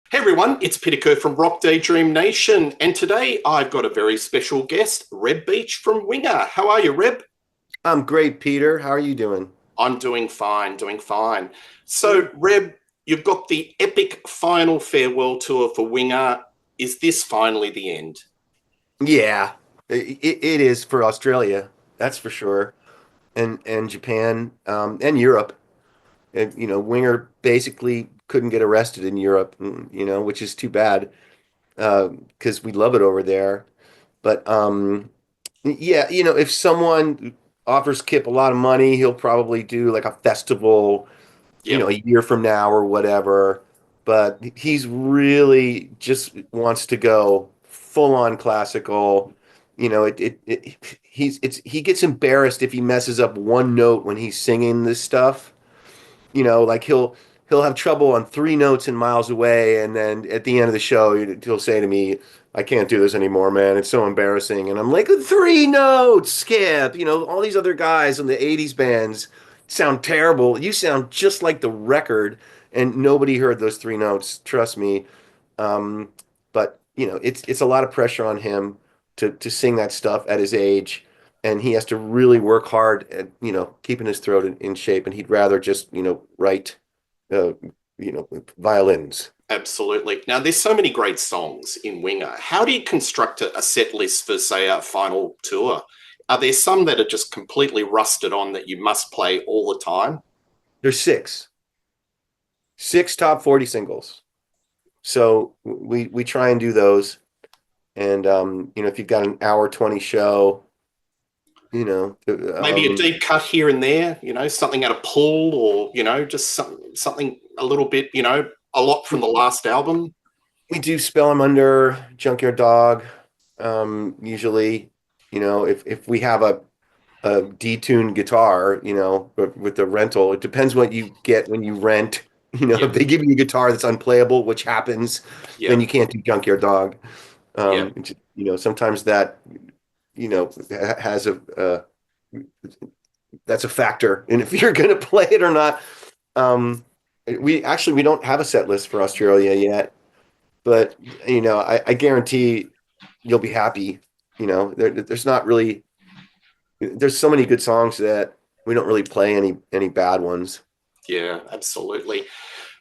Hey everyone, it's Peter Kerr from Daydream Nation, and today I've got a very special guest, Reb Beach from Winger. How are you, Reb? I'm great, Peter. How are you doing? I'm doing fine, doing fine. So, Good. Reb, you've got the epic final farewell tour for Winger. Is this finally the end? Yeah, it is for Australia, that's for sure, and Japan, and Europe. And, Winger basically couldn't get arrested in Europe, which is too bad because we love it over there. But yeah, if someone offers Kip a lot of money, he'll probably do like a festival Yep, a year from now or whatever. But he's really just wants to go full on classical. He gets embarrassed if he messes up one note when he's singing this stuff. Like he'll have trouble on three notes and miles away, and then at the end of the show, he'll say to me, "I can't do this anymore, man. It's so embarrassing." And I'm like, "Three notes, Skip." All these other guys in the '80s bands sound terrible. You sound just like the record, and nobody heard those three notes. Trust me. Um, but it's a lot of pressure on him to sing that stuff at his age, and he has to really work hard at keeping his throat in shape. And he'd rather just write uh, violins. absolutely. Now, there's so many great songs in Winger. How do you construct a set list for, say, a final tour? Are there some that are just completely rusted on that you must play all the time? There's six top 40 singles. So we try and do those. And if you've got an hour 20 show, you know, Maybe a um, deep cut here and there, something at a pull or, just something a little bit, a lot from the last album. we do Spell 'em Under, Junkyard Dog. Usually, if we have a detuned guitar, with the rental, it depends what you get when you rent. If Yep, they give you a guitar that's unplayable, which happens, then yep, you can't do Junkyard Dog. yep. Sometimes that, has that's a factor in if you're going to play it or not. Um, we don't have a set list for Australia yet, but I guarantee you'll be happy. There's not really there's so many good songs that we don't really play any bad ones. Yeah, absolutely.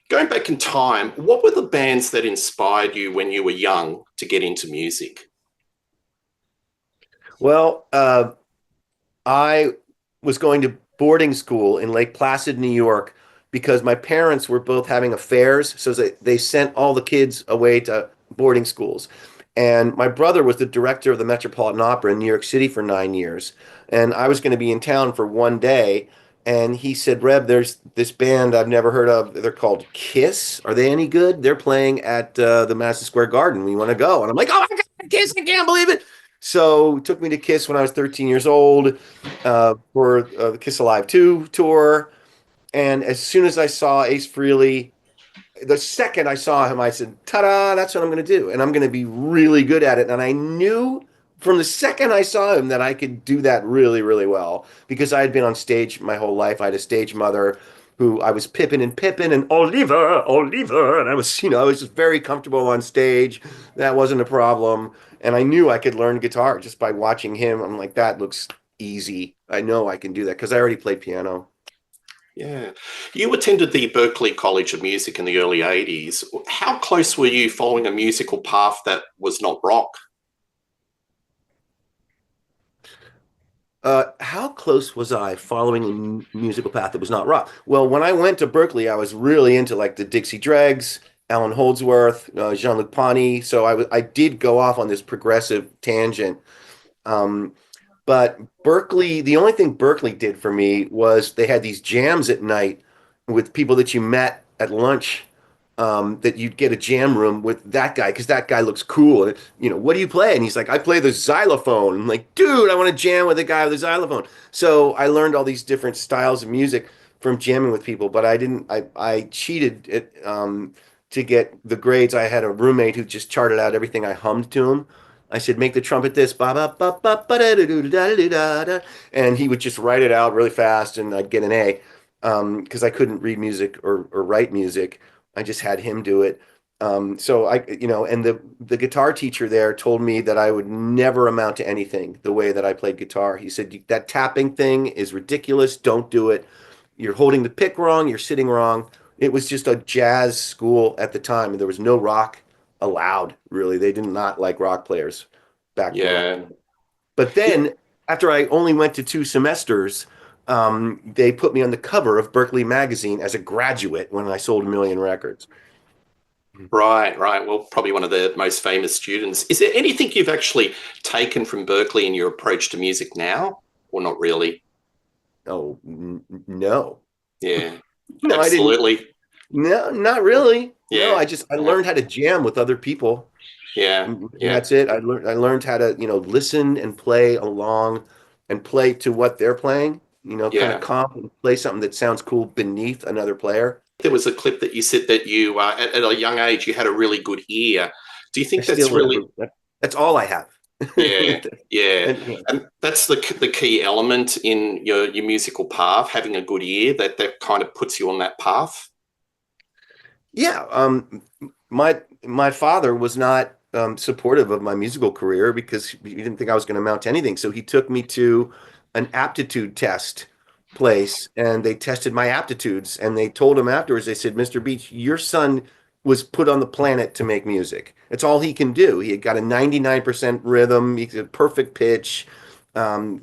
Going back in time, what were the bands that inspired you when you were young to get into music? Well, I was going to boarding school in Lake Placid, New York, because my parents were both having affairs. So they sent all the kids away to boarding schools. And my brother was the director of the Metropolitan Opera in New York City for 9 years. And I was going to be in town for one day. And he said, Reb, there's this band I've never heard of. They're called Kiss. Are they any good? They're playing at the Madison Square Garden. We want to go. And I'm like, oh my God, Kiss, I can't believe it. So he took me to Kiss when I was 13 years old for the Kiss Alive 2 tour. And as soon as I saw Ace Frehley, the second I saw him, I said, ta-da, that's what I'm going to do. And I'm going to be really good at it. And I knew from the second I saw him that I could do that really, really well because I had been on stage my whole life. I had a stage mother who I was Pippin and Pippin and Oliver, Oliver. And I was just very comfortable on stage. That wasn't a problem. And I knew I could learn guitar just by watching him. I'm like, that looks easy. I know I can do that because I already played piano. Yeah. You attended the Berklee College of Music in the early 80s. How close were you following a musical path that was not rock? How close was I following a musical path that was not rock? Well, when I went to Berklee, I was really into like the Dixie Dregs, Alan Holdsworth, Jean-Luc Ponty. So I did go off on this progressive tangent. Um, but Berklee, the only thing Berklee did for me was they had these jams at night with people that you met at lunch. That you'd get a jam room with that guy because that guy looks cool. And, what do you play? And he's like, I play the xylophone. I'm like, dude, I want to jam with a guy with a xylophone. So I learned all these different styles of music from jamming with people, but I didn't. I cheated to get the grades. I had a roommate who just charted out everything I hummed to him. I said, make the trumpet this, ba ba ba ba ba da da da da da da da, and he would just write it out really fast, and I'd get an A, because I couldn't read music or write music. I just had him do it. So and the guitar teacher there told me that I would never amount to anything the way that I played guitar. He said, that tapping thing is ridiculous. Don't do it. You're holding the pick wrong. You're sitting wrong. It was just a jazz school at the time, and there was no rock allowed, really. They did not like rock players back then. Yeah. But Yeah. then, after I only went to 2 semesters, they put me on the cover of Berklee magazine as a graduate when I sold 1 million records. Right, right. Well, probably one of the most famous students. Is there anything you've actually taken from Berklee in your approach to music now, or not really? Oh, no. Yeah, No, I didn't. absolutely. No, not really. No, Yeah, I yeah, learned how to jam with other people. yeah, And yeah, that's it. I learned how to, listen and play along and play to what they're playing, kind of yeah. comp and play something that sounds cool beneath another player. There was a clip that you said that you, at a young age, you had a really good ear. Do you I think that's still have really? that's all I have. Yeah, yeah. And And that's the key element in your musical path, having a good ear that kind of puts you on that path. yeah, my father was not supportive of my musical career because he didn't think I was going to amount to anything. So he took me to an aptitude test place, and they tested my aptitudes. And they told him afterwards, they said, "Mr. Beach, your son was put on the planet to make music. It's all he can do. He had got a 99% rhythm. He's a perfect pitch.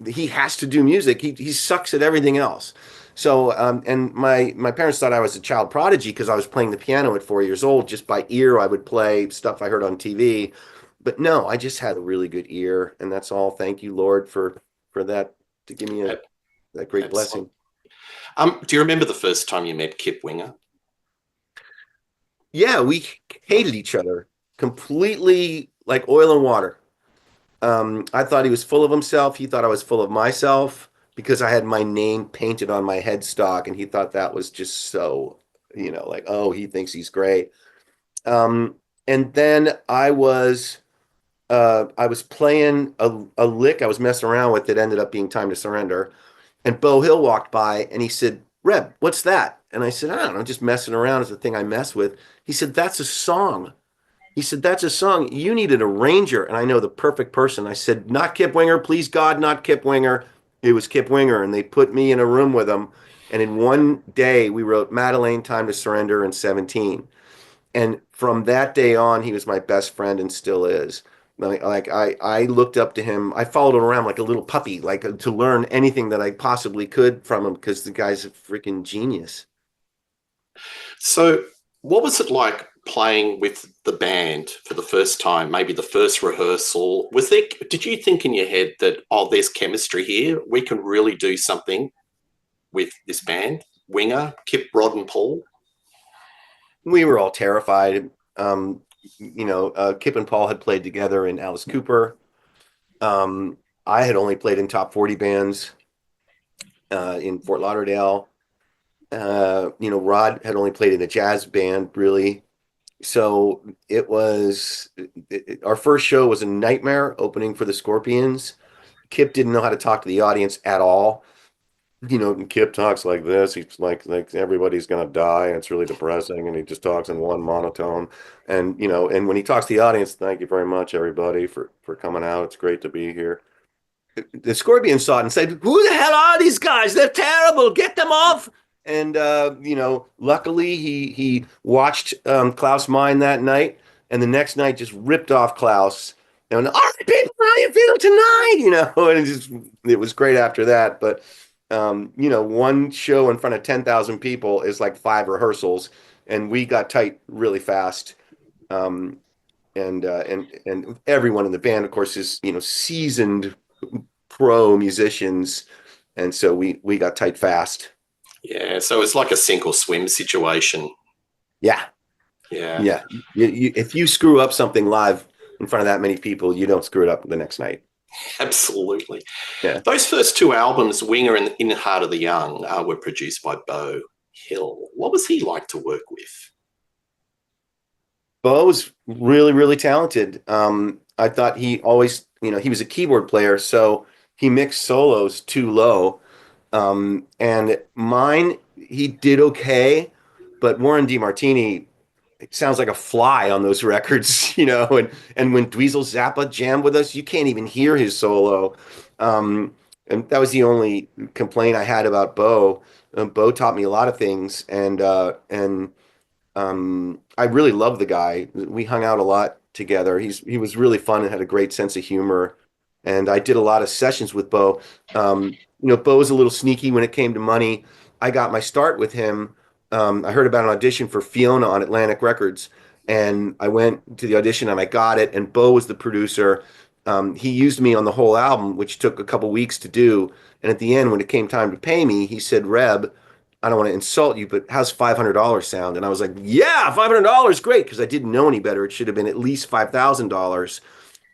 He has to do music. He sucks at everything else." So, and my parents thought I was a child prodigy because I was playing the piano at 4 years old. Just by ear, I would play stuff I heard on TV. But no, I just had a really good ear, and that's all. Thank you, Lord, for that to give me that great Absolutely. blessing. Do you remember the first time you met Kip Winger? Yeah, we hated each other completely, like oil and water. I thought he was full of himself. He thought I was full of myself because I had my name painted on my headstock, and he thought that was just so, like, oh, he thinks he's great. And then I was playing a lick I was messing around with that ended up being Time to Surrender. And Beau Hill walked by and he said, "Reb, what's that?" And I said, "I don't know, just messing around is the thing I mess with." He said, "That's a song." He said, "That's a song. You need an arranger." And I know the perfect person. I said, "Not Kip Winger, please God, not Kip Winger." It was Kip Winger. And they put me in a room with him. And in one day, we wrote Madeline, Time to Surrender, and 17. And from that day on, he was my best friend and still is. I looked up to him. I followed him around like a little puppy, like to learn anything that I possibly could from him because the guy's a freaking genius. So, what was it like playing with the band for the first time? Maybe the first rehearsal. Was there? Did you think in your head that, oh, there's chemistry here. We can really do something with this band? Winger, Kip, Rod, and Paul. We were all terrified. Kip and Paul had played together in Alice Cooper. Um, I had only played in top 40 bands in Fort Lauderdale. Rod had only played in a jazz band, really. So our first show was a nightmare opening for the Scorpions. Kip didn't know how to talk to the audience at all. And Kip talks like this. He's like everybody's gonna die. And it's really depressing, and he just talks in one monotone. And when he talks to the audience, "Thank you very much, everybody, for coming out. It's great to be here." The Scorpions saw it and said, "Who the hell are these guys? They're terrible. Get them off." And luckily he watched Klaus Meine that night, and the next night just ripped off Klaus. And, "All right, people, how you feel tonight?" And it was great after that. But one show in front of 10,000 people is like 5 rehearsals, and we got tight really fast. Um, and everyone in the band, of course, is seasoned pro musicians, and so we got tight fast. Yeah, so it's like a sink or swim situation. Yeah, Yeah, yeah. If you screw up something live in front of that many people, you don't screw it up the next night. absolutely. Yeah, Those first two albums, Winger and In the Heart of the Young, were produced by Beau Hill. What was he like to work with? Bo was really really talented. I thought he always, he was a keyboard player, so he mixed solos too low. And mine, he did okay, but Warren DeMartini it sounds like a fly on those records, and when Dweezil Zappa jammed with us, you can't even hear his solo. Um, and that was the only complaint I had about Beau. Beau taught me a lot of things, and I really love the guy. We hung out a lot together. He was really fun and had a great sense of humor. And I did a lot of sessions with Beau. Beau was a little sneaky when it came to money. I got my start with him. I heard about an audition for Fiona on Atlantic Records, and I went to the audition and I got it. And Beau was the producer. He used me on the whole album, which took a couple weeks to do. And at the end, when it came time to pay me, he said, "Reb, I don't want to insult you, but how's $500 sound?" And I was like, "Yeah, $500, great," because I didn't know any better. It should have been at least $5,000.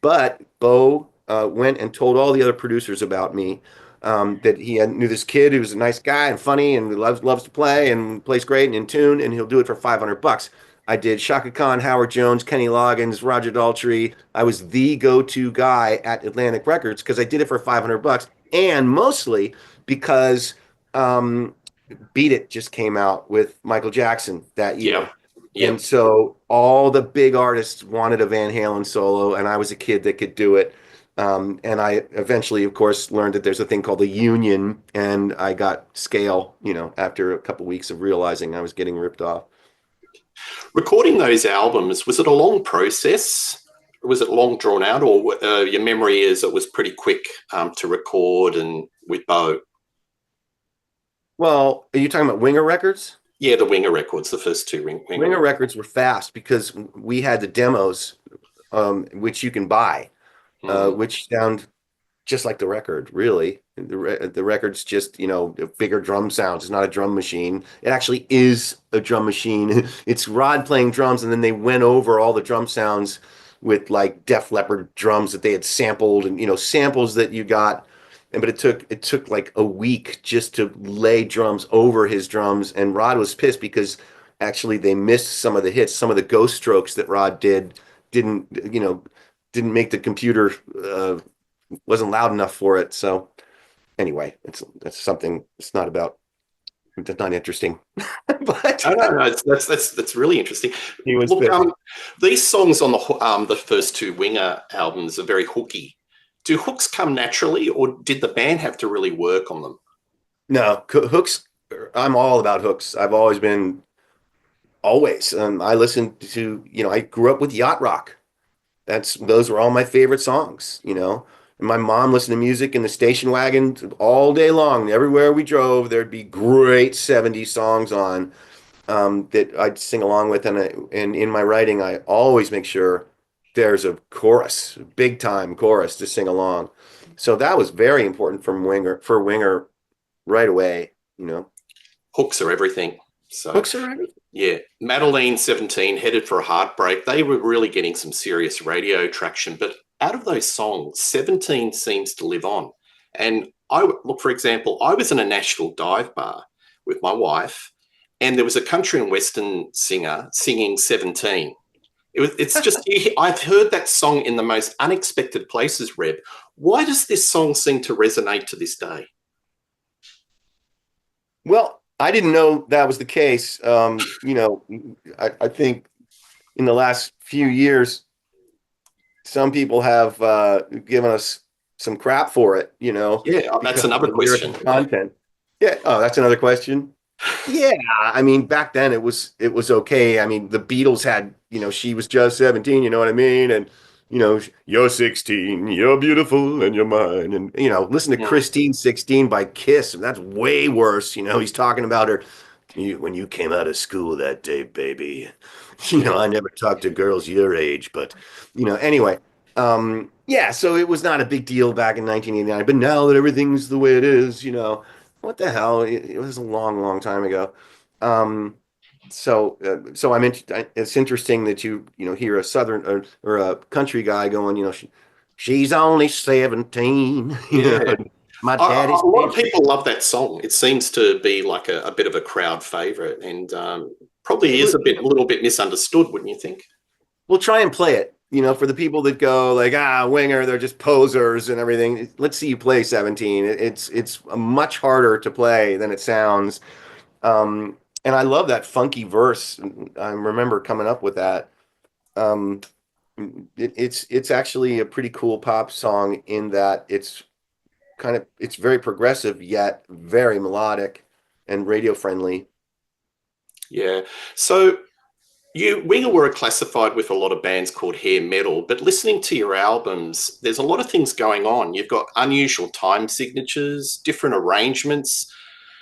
But Beau went and told all the other producers about me, that knew this kid who was a nice guy and funny and loves to play and plays great and in tune, and he'll do it for $500. I did Shaka Khan, Howard Jones, Kenny Loggins, Roger Daltrey. I was the go-to guy at Atlantic Records because I did it for $500, and mostly because Beat It just came out with Michael Jackson that Yeah. year. Yeah. And so all the big artists wanted a Van Halen solo, and I was a kid that could do it. And I eventually, of course, learned that there's a thing called a union, and I got scale, after a couple weeks of realizing I was getting ripped off. Recording those albums, was it a long process? Was it long drawn out, or your memory is it was pretty quick to record and with Beau? Well, are you talking about Winger Records? Yeah, the Winger records, the first two Winger Records were fast because we had the demos, which you can buy, Mm. which sound just like the record, really. The record's just, bigger drum sounds. It's not a drum machine. It actually is a drum machine. It's Rod playing drums, and then they went over all the drum sounds with like Def Leppard drums that they had sampled, and samples that you got. But it took like a week just to lay drums over his drums, and Rod was pissed because actually they missed some of the hits, some of the ghost strokes that Rod didn't didn't make the computer, wasn't loud enough for it. So anyway, that's something. It's not about. It's not interesting, but No, no, no. That's really interesting. he was Look, pissed. these songs on the first two Winger albums are very hooky. Do hooks come naturally, or did the band have to really work on them? No, hooks. I'm all about hooks. I've always been always. I listened to. I grew up with yacht rock. Those were all my favorite songs. And my mom listened to music in the station wagon all day long. Everywhere we drove, there'd be great 70s songs on, that I'd sing along with. And in my writing, I always make sure there's a chorus, big time chorus to sing along. So that was very important for Winger right away. Hooks are everything. So Hooks are everything. yeah, Madeline 17, Headed for a Heartbreak. They were really getting some serious radio traction, but out of those songs, 17 seems to live on. And look, for example, I was in a Nashville dive bar with my wife, and there was a country and western singer singing 17. It's just, I've heard that song in the most unexpected places, Reb. Why does this song seem to resonate to this day? Well, I didn't know that was the case. I think in the last few years, some people have given us some crap for it, Yeah, that's because of another the lyrical question. content. Yeah. Oh, that's another question. Yeah. I mean, back then it was okay. I mean, the Beatles had, she was just 17, you know what I mean? And, you're 16, you're beautiful and you're mine. And, listen to Mm. Christine 16 by Kiss. That's way worse. He's talking about her. When you came out of school that day, baby, I never talked to girls your age, but anyway, yeah, so it was not a big deal back in 1989, but now that everything's the way it is, what the hell? It was a long, long time ago. Um, so it's interesting that hear a southern, or a country guy going, she's only 17, Yeah. my A daddy's lot of people love that song. It seems to be like a bit of a crowd favorite, and probably is a little bit misunderstood, wouldn't you think? We'll try and play it, for the people that go like, Winger, they're just posers and everything. Let's see you play 17. It's much harder to play than it sounds. And I love that funky verse. I remember coming up with that. Um, it's actually a pretty cool pop song in that it's very progressive yet very melodic and radio friendly. Yeah. So Winger were classified with a lot of bands called hair metal, but listening to your albums, there's a lot of things going on. You've got unusual time signatures, different arrangements.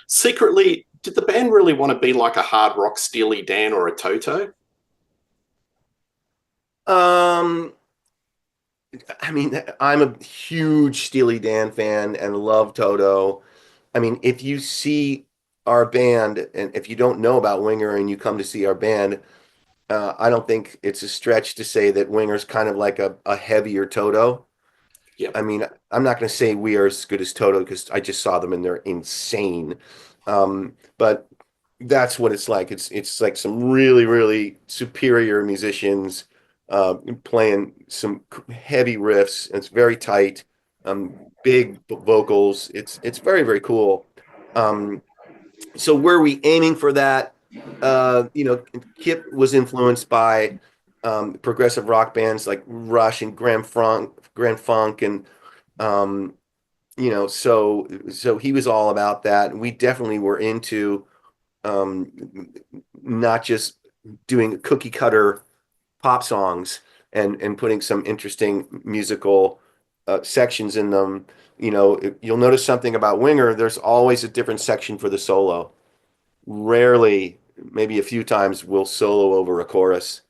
Secretly, did the band really want to be like a hard rock Steely Dan or a Toto? Um, I mean, I'm a huge Steely Dan fan and love Toto. I mean, if you see our band and if you don't know about Winger and you come to see our band, I don't think it's a stretch to say that Winger's kind of like a heavier Toto. Yep. I mean, I'm not going to say we are as good as Toto because I just saw them and they're insane. But that's what it's like. It's like some really, really superior musicians playing some heavy riffs. It's very tight, big vocals. It's very, very cool. Um, so were we aiming for that? Kip was influenced by progressive rock bands like Rush and Grand Funk, and um, so he was all about that. And we definitely were into um, not just doing cookie cutter pop songs and putting some interesting musical sections in them. You'll notice something about Winger. There's always a different section for the solo. Rarely, maybe a few times, we'll solo over a chorus,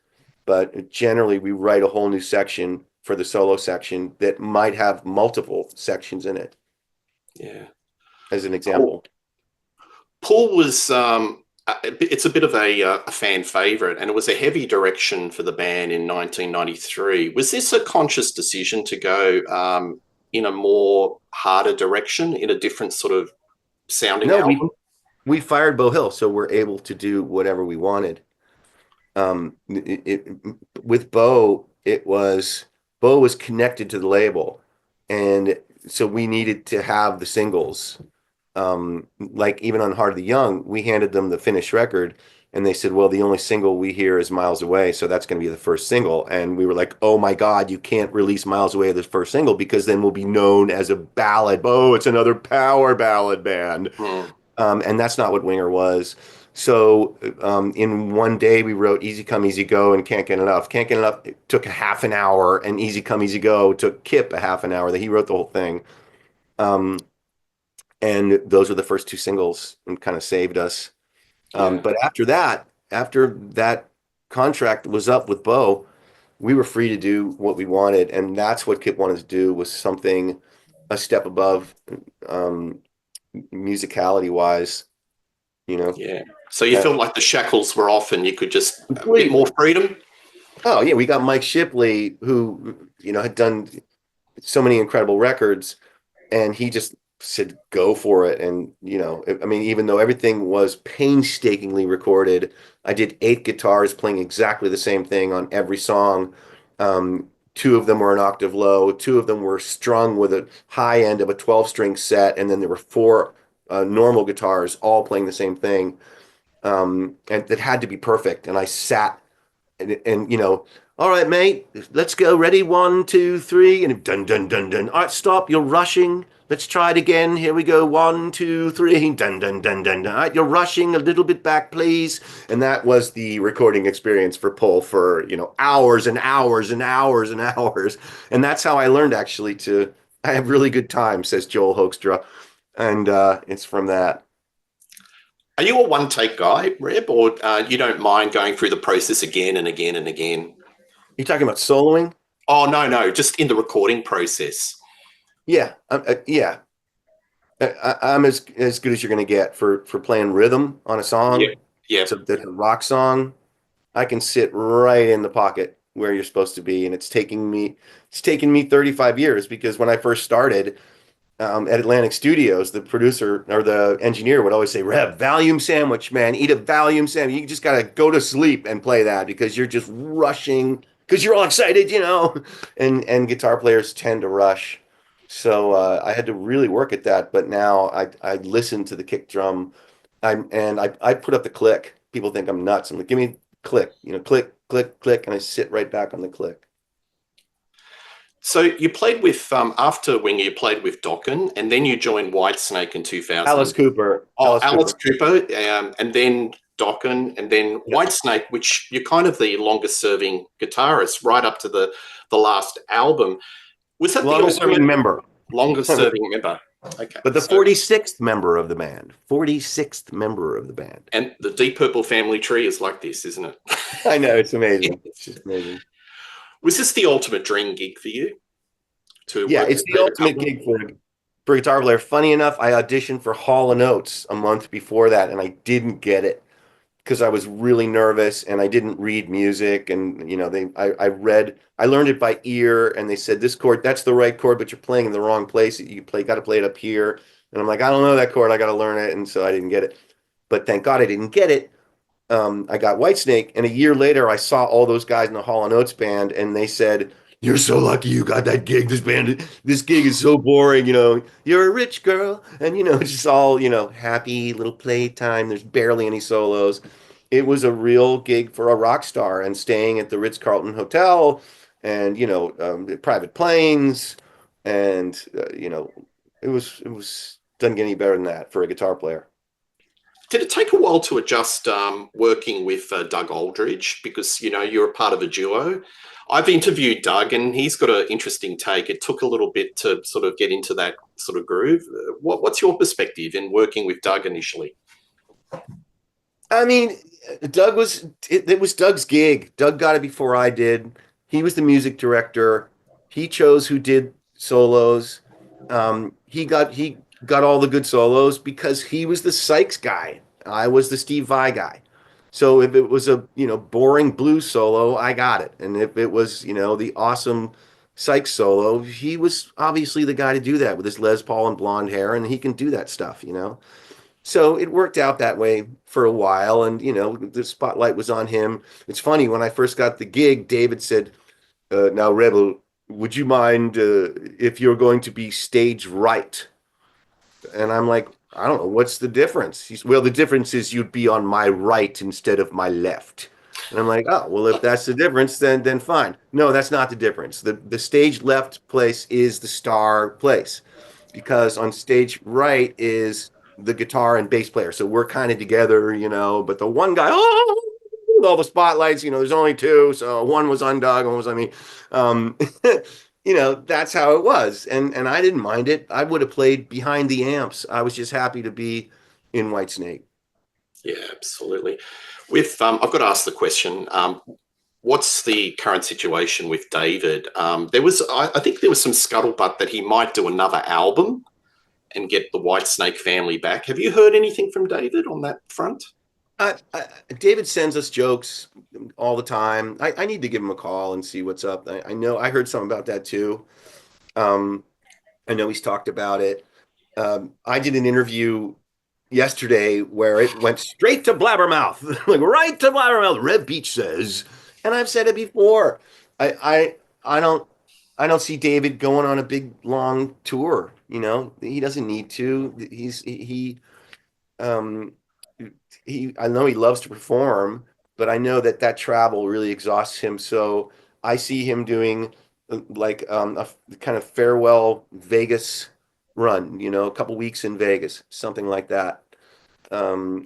but generally we write a whole new section for the solo section that might have multiple sections in it, Yeah. as an Paul, example. Paul was, it's a bit of a fan favorite, and it was a heavy direction for the band in 1993. Was this a conscious decision to go in a more harder direction, in a different sort of sounding No, album? we fired Beau Hill, so we're able to do whatever we wanted. With Beau was connected to the label, and so we needed to have the singles. Like even on Heart of the Young, we handed them the finished record, and they said, "Well, the only single we hear is Miles Away, so that's going to be the first single." And we were like, "Oh my God, you can't release Miles Away as the first single because then we'll be known as a ballad. Oh, it's another power ballad band." Hmm. And that's not what Winger was. So in one day, we wrote Easy Come, Easy Go and Can't Get Enough. Can't Get Enough took a half an hour, and Easy Come, Easy Go took Kip a half an hour. That he wrote the whole thing. Um, and those were the first two singles and kind of saved us. Yeah. But after that contract was up with Beau, we were free to do what we wanted. And that's what Kip wanted to do was something a step above um, musicality wise, you know. Yeah. So you Uh, felt like the shackles were off and you could just a bit more Completely. freedom? Oh yeah, we got Mike Shipley, who had done so many incredible records, and he just said go for it. And I mean, even though everything was painstakingly recorded, I did 8 guitars playing exactly the same thing on every song. Two of them were an octave low, two of them were strung with a high end of a 12-string set, and then there were four normal guitars all playing the same thing. And that had to be perfect. And I sat and all right, mate, let's go. Ready? 1, 2, 3, and dun dun dun dun. All right, stop. You're rushing. Let's try it again. Here we go. 1, 2, 3. Dun dun dun dun dun. All right, you're rushing a little bit back, please. And that was the recording experience for Paul for hours and hours and hours and hours. And that's how I learned actually to. I have really good time, says Joel Hoekstra, and it's from that. Are you a one take guy, Reb, or you don't mind going through the process again and again and again? You talking about soloing? Oh, no, no, just in the recording process. Yeah, yeah. I'm as good as you're going to get for playing rhythm on a Yep. song. Yep. So that's a rock song. I can sit right in the pocket where you're supposed to be, and it's taken me 35 years because when I first started at Atlantic Studios, the producer or the engineer would always say, "Rev, Valium sandwich, man, eat a Valium sandwich. You just gotta go to sleep and play that because you're just rushing because you're all excited." And guitar players tend to rush. So I had to really work at that. But now I listen to the kick drum I put up the click. People think I'm nuts. I'm like, give me click, click, click, click, and I sit right back on the click. So you played with after Winger, you played with Dokken, and then you joined Whitesnake in 2000. Alice Cooper. Oh, Alice Alice Cooper. Cooper, and then Dokken, and then Yep. Whitesnake, which you're kind of the longest serving guitarist right up to the last album. Was that the Longest ultimate serving member. longest serving member? Okay, But the so 46th member of the band. 46th member of the band. and the Deep Purple family tree is like this, isn't it? I know, it's amazing. It's just amazing. Was this the ultimate dream gig for you to Yeah, work it's with the David ultimate Coverdale? gig for a guitar player. Funny enough, I auditioned for Hall and Oates a month before that, and I didn't get it because I was really nervous and I didn't read music. And I learned it by ear, and they said this chord, that's the right chord, but you're playing in the wrong place. Got to play it up here. And I'm like, I don't know that chord. I got to learn it, and so I didn't get it. But thank God I didn't get it. I got Whitesnake, and a year later, I saw all those guys in the Hall and Oates band, and they said, "You're so lucky you got that gig. This gig is so boring. You're a rich girl, and it's just all happy little playtime. There's barely any solos. It was a real gig for a rock star, and staying at the Ritz-Carlton Hotel, and private planes, and it was doesn't get any better than that for a guitar player." Did it take a while to adjust working with Doug Aldridge because you're a part of a duo? I've interviewed Doug, and he's got an interesting take. It took a little bit to sort of get into that sort of groove. What's your perspective in working with Doug initially? I mean, it was Doug's gig. Doug got it before I did. He was the music director. He chose who did solos. He got all the good solos because he was the Sykes guy. I was the Steve Vai guy. So if it was a boring blues solo, I got it. And if it was the awesome Sykes solo, he was obviously the guy to do that with his Les Paul and blonde hair, and he can do that stuff. So it worked out that way for a while, and the spotlight was on him. It's funny, when I first got the gig, David said, "Now, Rebel, would you mind if you're going to be stage right?" And I'm like, "I don't know, what's the difference?" "Well, the difference is you'd be on my right instead of my left." And I'm like, "Oh, well, if that's the difference, then fine." "No, that's not the difference. The stage left place is the star place, because on stage right is the guitar and bass player. So we're kind of together, but the one guy, oh, with all the spotlights, there's only two. So one was on Doug, one was on me. Um, that's how it was. And I didn't mind it. I would have played behind the amps. I was just happy to be in Whitesnake. Yeah, absolutely. With I've got to ask the question. What's the current situation with David? I think there was some scuttlebutt that he might do another album and get the Whitesnake family back. Have you heard anything from David on that front? David sends us jokes all the time. I need to give him a call and see what's up. I know I heard something about that too. Um, I know he's talked about it. I did an interview yesterday where it went straight to blabbermouth, like right to blabbermouth. Reb Beach says, and I've said it before. I don't see David going on a big long tour. He doesn't need to. Um, I know he loves to perform, but I know that travel really exhausts him. So I see him doing like a kind of farewell Vegas run, a couple weeks in Vegas, something like that,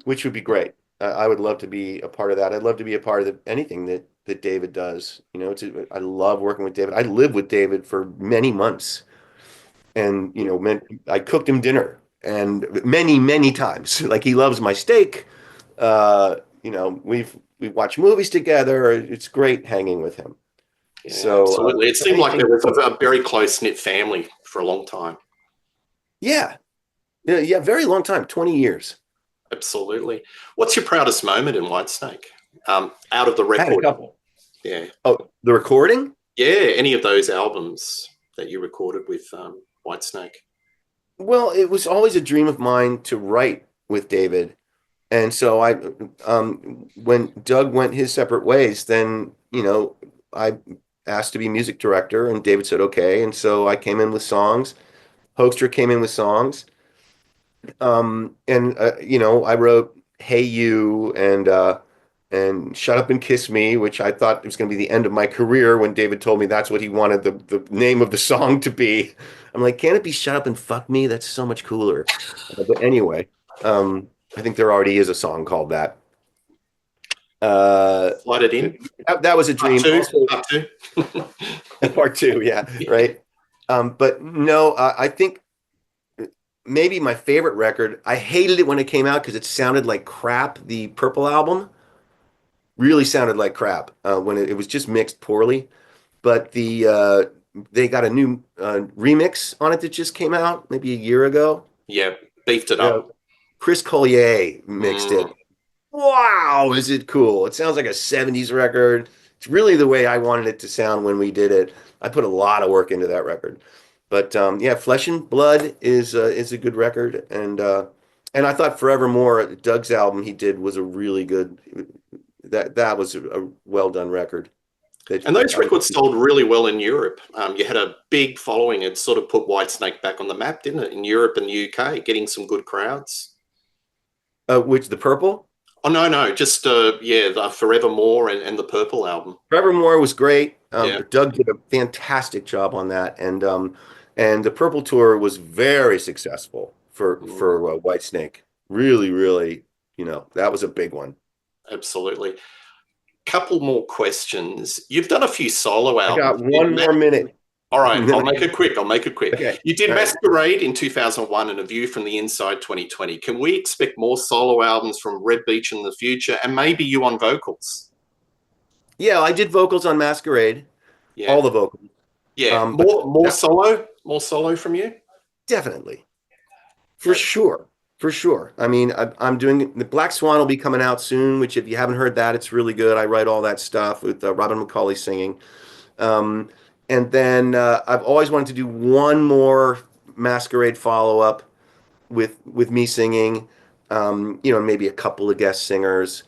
which would be great. I would love to be a part of that. I'd love to be a part of anything that David does. I love working with David. I lived with David for many months, and I cooked him dinner and many, many times. Like, he loves my steak. We watch movies together. It's great hanging with him. Yeah, So absolutely. It seemed like anything. there was a very close knit family for a long time. Yeah, yeah, yeah. Very long time, 20 years. Absolutely. What's your proudest moment in Whitesnake? Out of the I had a record? couple. Yeah. Oh, the recording? Yeah, any of those albums that you recorded with Whitesnake? Well, it was always a dream of mine to write with David. And so when Doug went his separate ways, then, I asked to be music director, and David said, okay. And so I came in with songs. Hoekstra came in with songs. And you know, I wrote "Hey You" and "Shut Up and Kiss Me," which I thought was going to be the end of my career when David told me that's what he wanted the name of the song to be. I'm like, can't it be "Shut Up and Fuck Me"? That's so much cooler. But anyway, I think there already is a song called that. Uh, Slide it in. that was a Part dream. two. Also, Part two. part two, yeah, right. But no, I think maybe my favorite record. I hated it when it came out because it sounded like crap. The Purple album really sounded like crap when it was just mixed poorly. But they got a new remix on it that just came out maybe a year ago. Yeah, beefed it Uh, up. Chris Collier mixed Mm, it. Wow, is it cool? It sounds like a 70s record. It's really the way I wanted it to sound when we did it. I put a lot of work into that record. But yeah, Flesh and Blood is a good record, and I thought Forevermore, Doug's album he did was a really good. That was a well done record. That and those I records sold really well in Europe. You had a big following. It sort of put Whitesnake back on the map, didn't it? In Europe and the UK, getting some good crowds. which the Purple. Oh no, just yeah, the Forevermore and the Purple album. Forevermore was great. Yeah. Doug did a fantastic job on that, and the Purple tour was very successful Mm, for Whitesnake. Really, really, you know, that was a big one. absolutely. Couple more questions. You've done a few solo I got albums. one more minute, All right, and then I'll make it quick. I'll make it quick. okay, You did all right. Masquerade in 2001 and A View from the Inside 2020. Can we expect more solo albums from Reb Beach in the future and maybe you on vocals? Yeah, I did vocals on Masquerade, all Yeah. the vocals. Yeah. But More solo from you? definitely, for That, sure, for sure. I mean, I'm doing the Black Swan will be coming out soon, which if you haven't heard that, it's really good. I write all that stuff with Robin McCauley singing. Um, and then I've always wanted to do one more Masquerade follow up with me singing, you know, maybe a couple of guest singers,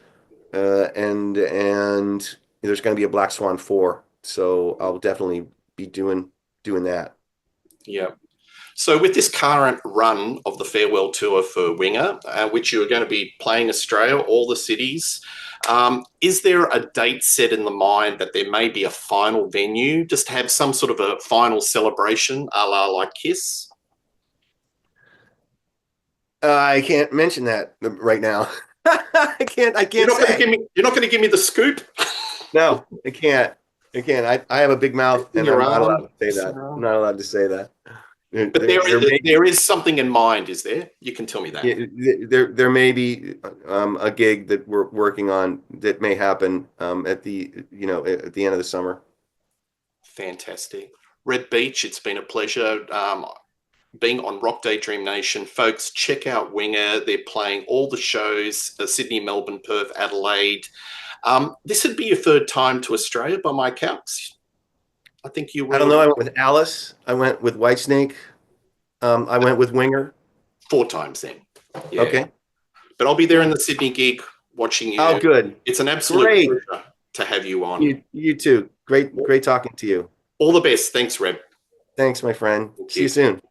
and there's going to be a Black Swan 4, so I'll definitely be doing that. yeah. So with this current run of the farewell tour for Winger, which you're going to be playing Australia, all the cities, is there a date set in the mind that there may be a final venue, just to have some sort of a final celebration, a la like Kiss? I can't mention that right now. I can't. I You're can't not going to say. give me. You're not going to give me the scoop. No, I can't. I can't. I have a big mouth, In and your I'm not allowed arm. to say that. I'm not allowed to say that. But there is something in mind, is there? You can tell me that. Yeah, there may be a gig that we're working on that may happen at the you know at the end of the summer. Fantastic. Red Beach, it's been a pleasure being on Rock Daydream Nation. Folks, check out Winger. They're playing all the shows, Sydney, Melbourne, Perth, Adelaide. This would be your third time to Australia by my counts. I think you I don't were know. I went with Alice. I went with Whitesnake. I went with Winger. 4 times then. Yeah. Okay. But I'll be there in the Sydney gig watching Oh, you. good. It's an absolute Great. pleasure to have you on. You too. Great talking to you. All the best. Thanks, Reb. Thanks, my friend. Thank See you you. soon.